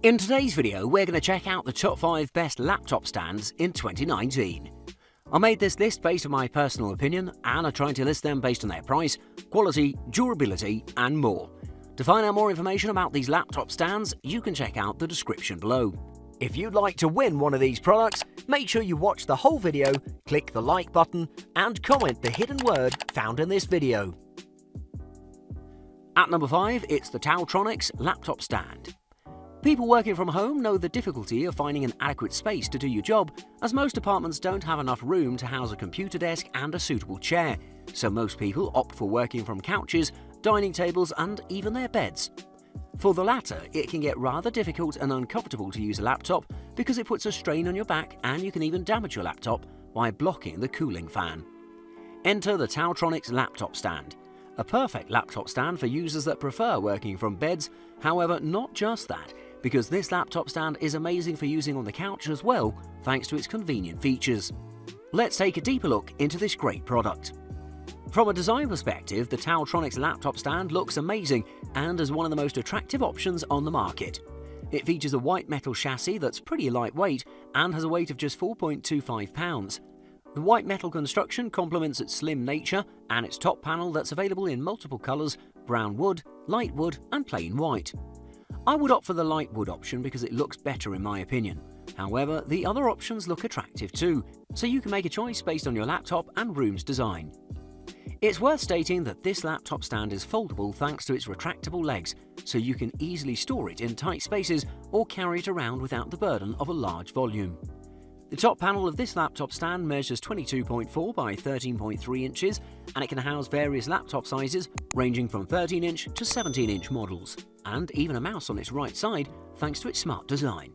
In today's video, we're going to check out the top 5 best laptop stands in 2019. I made this list based on my personal opinion, and I tried to list them based on their price, quality, durability, and more. To find out more information about these laptop stands, you can check out the description below. If you'd like to win one of these products, make sure you watch the whole video, click the like button, and comment the hidden word found in this video. At number 5, it's the TaoTronics laptop stand. People working from home know the difficulty of finding an adequate space to do your job, as most apartments don't have enough room to house a computer desk and a suitable chair, so most people opt for working from couches, dining tables, and even their beds. For the latter, it can get rather difficult and uncomfortable to use a laptop because it puts a strain on your back, and you can even damage your laptop by blocking the cooling fan. Enter the TaoTronics laptop stand. A perfect laptop stand for users that prefer working from beds, however, not just that, because this laptop stand is amazing for using on the couch as well, thanks to its convenient features. Let's take a deeper look into this great product. From a design perspective, the TaoTronics laptop stand looks amazing and is one of the most attractive options on the market. It features a white metal chassis that's pretty lightweight and has a weight of just 4.25 pounds. The white metal construction complements its slim nature and its top panel that's available in multiple colours: brown wood, light wood, and plain white. I would opt for the light wood option because it looks better in my opinion. However, the other options look attractive too, so you can make a choice based on your laptop and room's design. It's worth stating that this laptop stand is foldable thanks to its retractable legs, so you can easily store it in tight spaces or carry it around without the burden of a large volume. The top panel of this laptop stand measures 22.4 by 13.3 inches, and it can house various laptop sizes ranging from 13-inch to 17-inch models, and even a mouse on its right side thanks to its smart design.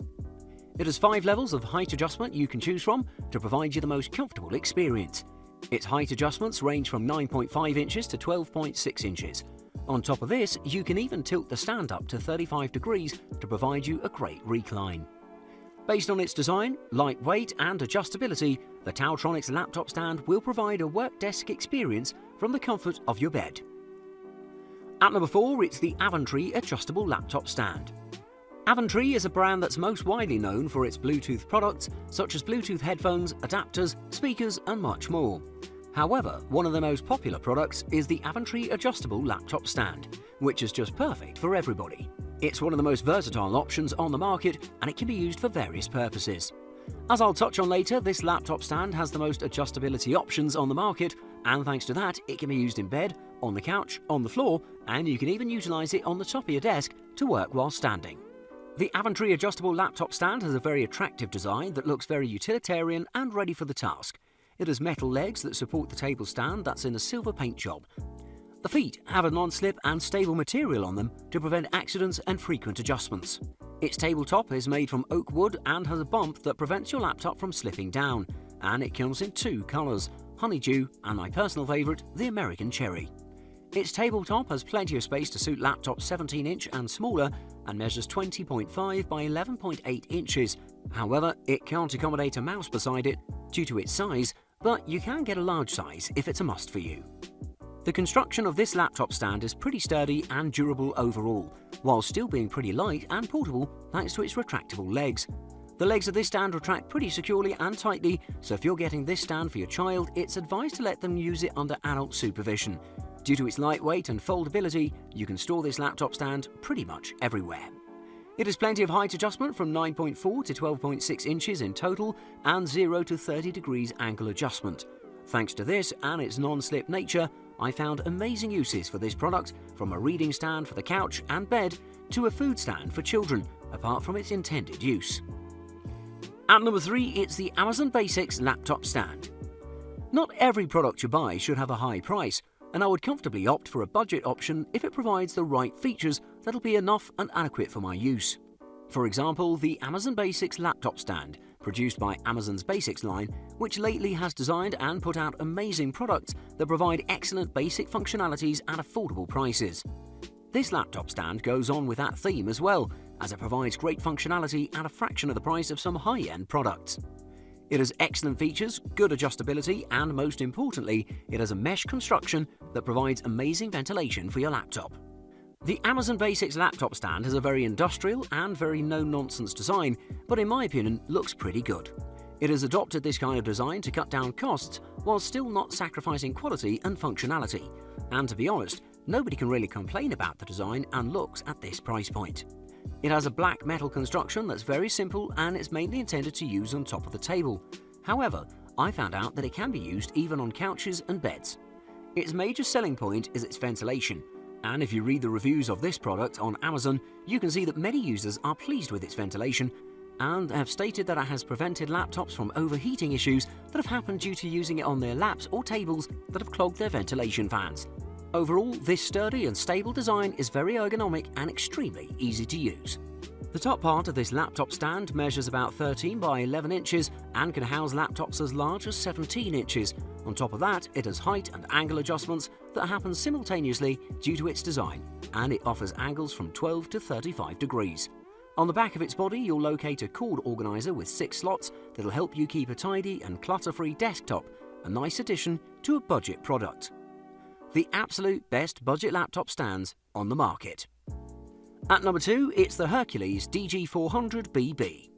It has 5 levels of height adjustment you can choose from to provide you the most comfortable experience. Its height adjustments range from 9.5 inches to 12.6 inches. On top of this, you can even tilt the stand up to 35 degrees to provide you a great recline. Based on its design, lightweight, and adjustability, the TaoTronics laptop stand will provide a work desk experience from the comfort of your bed. At number 4, it's the Avantree adjustable laptop stand. Avantree is a brand that's most widely known for its Bluetooth products, such as Bluetooth headphones, adapters, speakers, and much more. However, one of the most popular products is the Avantree adjustable laptop stand, which is just perfect for everybody. It's one of the most versatile options on the market, and it can be used for various purposes. As I'll touch on later, this laptop stand has the most adjustability options on the market, and thanks to that, it can be used in bed, on the couch, on the floor, and you can even utilize it on the top of your desk to work while standing. The Avantree adjustable laptop stand has a very attractive design that looks very utilitarian and ready for the task. It has metal legs that support the table stand that's in a silver paint job. The feet have a non-slip and stable material on them to prevent accidents and frequent adjustments. Its tabletop is made from oak wood and has a bump that prevents your laptop from slipping down, and it comes in 2 colours, honeydew and my personal favourite, the American cherry. Its tabletop has plenty of space to suit laptops 17-inch and smaller and measures 20.5 by 11.8 inches. However, it can't accommodate a mouse beside it due to its size, but you can get a large size if it's a must for you. The construction of this laptop stand is pretty sturdy and durable overall, while still being pretty light and portable thanks to its retractable legs. The legs of this stand retract pretty securely and tightly, so if you're getting this stand for your child, it's advised to let them use it under adult supervision. Due to its lightweight and foldability, you can store this laptop stand pretty much everywhere. It has plenty of height adjustment from 9.4 to 12.6 inches in total and 0 to 30 degrees angle adjustment. Thanks to this and its non-slip nature, I found amazing uses for this product, from a reading stand for the couch and bed to a food stand for children, apart from its intended use. At number 3, it's the Amazon Basics laptop stand. Not every product you buy should have a high price, and I would comfortably opt for a budget option if it provides the right features that'll be enough and adequate for my use. For example, the Amazon Basics laptop stand, produced by Amazon's Basics line, which lately has designed and put out amazing products that provide excellent basic functionalities at affordable prices. This laptop stand goes on with that theme as well, as it provides great functionality at a fraction of the price of some high-end products. It has excellent features, good adjustability, and most importantly, it has a mesh construction that provides amazing ventilation for your laptop. The Amazon Basics laptop stand has a very industrial and very no-nonsense design, but in my opinion looks pretty good. It has adopted this kind of design to cut down costs while still not sacrificing quality and functionality. And to be honest, nobody can really complain about the design and looks at this price point. It has a black metal construction that's very simple and it's mainly intended to use on top of the table. However, I found out that it can be used even on couches and beds. Its major selling point is its ventilation, and if you read the reviews of this product on Amazon, you can see that many users are pleased with its ventilation and have stated that it has prevented laptops from overheating issues that have happened due to using it on their laps or tables that have clogged their ventilation fans. Overall, this sturdy and stable design is very ergonomic and extremely easy to use. The top part of this laptop stand measures about 13 by 11 inches and can house laptops as large as 17 inches. On top of that, it has height and angle adjustments that happen simultaneously due to its design, and it offers angles from 12 to 35 degrees. On the back of its body, you'll locate a cord organizer with 6 slots that'll help you keep a tidy and clutter-free desktop, a nice addition to a budget product. The absolute best budget laptop stands on the market. At number 2, it's the Hercules DG400BB.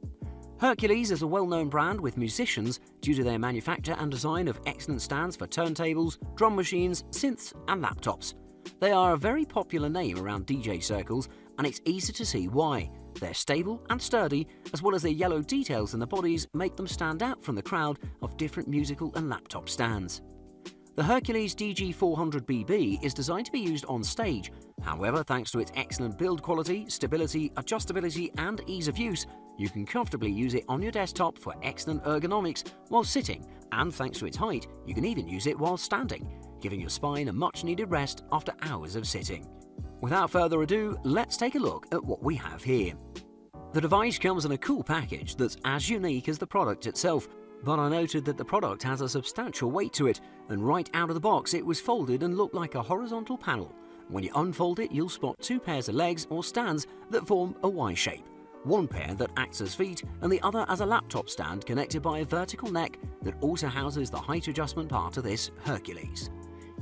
Hercules is a well-known brand with musicians due to their manufacture and design of excellent stands for turntables, drum machines, synths and laptops. They are a very popular name around DJ circles, and it's easy to see why. They're stable and sturdy, as well as their yellow details in the bodies make them stand out from the crowd of different musical and laptop stands. The Hercules DG400BB is designed to be used on stage. However, thanks to its excellent build quality, stability, adjustability and ease of use, you can comfortably use it on your desktop for excellent ergonomics while sitting, and thanks to its height, you can even use it while standing, giving your spine a much-needed rest after hours of sitting. Without further ado, let's take a look at what we have here. The device comes in a cool package that's as unique as the product itself, but I noted that the product has a substantial weight to it, and right out of the box it was folded and looked like a horizontal panel. When you unfold it, you'll spot 2 pairs of legs or stands that form a Y shape. One pair that acts as feet and the other as a laptop stand connected by a vertical neck that also houses the height adjustment part of this Hercules.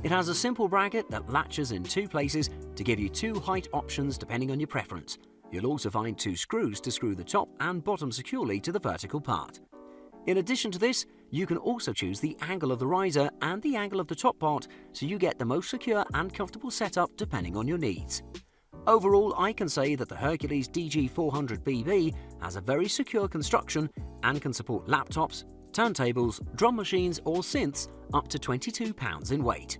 It has a simple bracket that latches in 2 places to give you 2 height options depending on your preference. You'll also find 2 screws to screw the top and bottom securely to the vertical part. In addition to this, you can also choose the angle of the riser and the angle of the top part, so you get the most secure and comfortable setup depending on your needs. Overall, I can say that the Hercules DG400BB has a very secure construction and can support laptops, turntables, drum machines or synths up to 22 pounds in weight.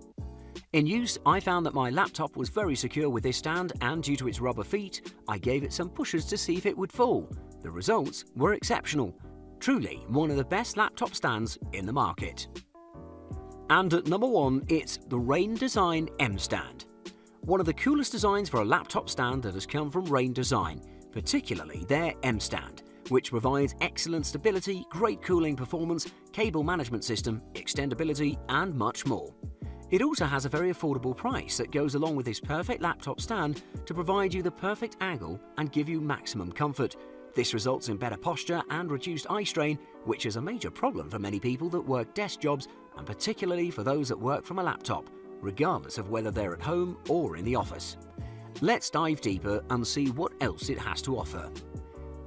In use, I found that my laptop was very secure with this stand, and due to its rubber feet, I gave it some pushes to see if it would fall. The results were exceptional. Truly one of the best laptop stands in the market. And at number 1, it's the Rain Design M Stand. One of the coolest designs for a laptop stand that has come from Rain Design, particularly their M Stand, which provides excellent stability, great cooling performance, cable management system, extendability and much more. It also has a very affordable price that goes along with this perfect laptop stand to provide you the perfect angle and give you maximum comfort. This results in better posture and reduced eye strain, which is a major problem for many people that work desk jobs, and particularly for those that work from a laptop, regardless of whether they're at home or in the office. Let's dive deeper and see what else it has to offer.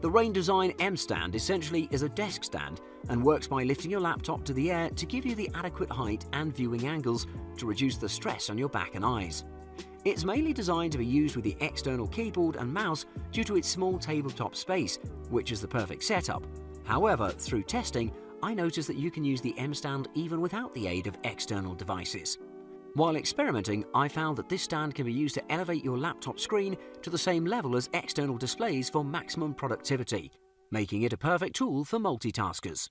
The Rain Design M Stand essentially is a desk stand and works by lifting your laptop to the air to give you the adequate height and viewing angles to reduce the stress on your back and eyes. It's mainly designed to be used with the external keyboard and mouse due to its small tabletop space, which is the perfect setup. However, through testing, I noticed that you can use the M Stand even without the aid of external devices. While experimenting, I found that this stand can be used to elevate your laptop screen to the same level as external displays for maximum productivity, making it a perfect tool for multitaskers.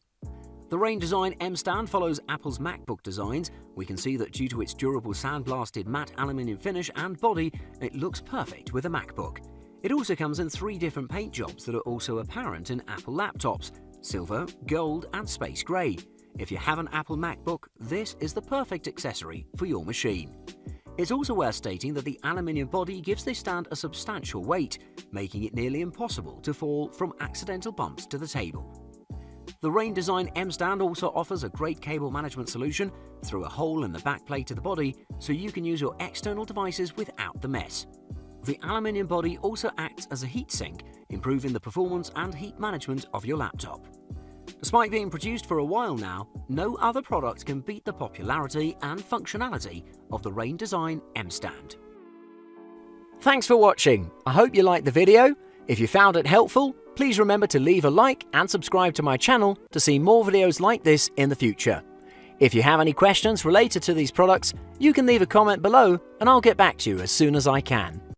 The Rain Design M Stand follows Apple's MacBook designs. We can see that due to its durable sandblasted matte aluminium finish and body, it looks perfect with a MacBook. It also comes in 3 different paint jobs that are also apparent in Apple laptops: silver, gold and space grey. If you have an Apple MacBook, this is the perfect accessory for your machine. It's also worth stating that the aluminium body gives this stand a substantial weight, making it nearly impossible to fall from accidental bumps to the table. The Rain Design M Stand also offers a great cable management solution through a hole in the back plate of the body, so you can use your external devices without the mess. The aluminium body also acts as a heatsink, improving the performance and heat management of your laptop. Despite being produced for a while now, no other product can beat the popularity and functionality of the Rain Design M Stand. Thanks for watching. I hope you liked the video. If you found it helpful, please remember to leave a like and subscribe to my channel to see more videos like this in the future. If you have any questions related to these products, you can leave a comment below and I'll get back to you as soon as I can.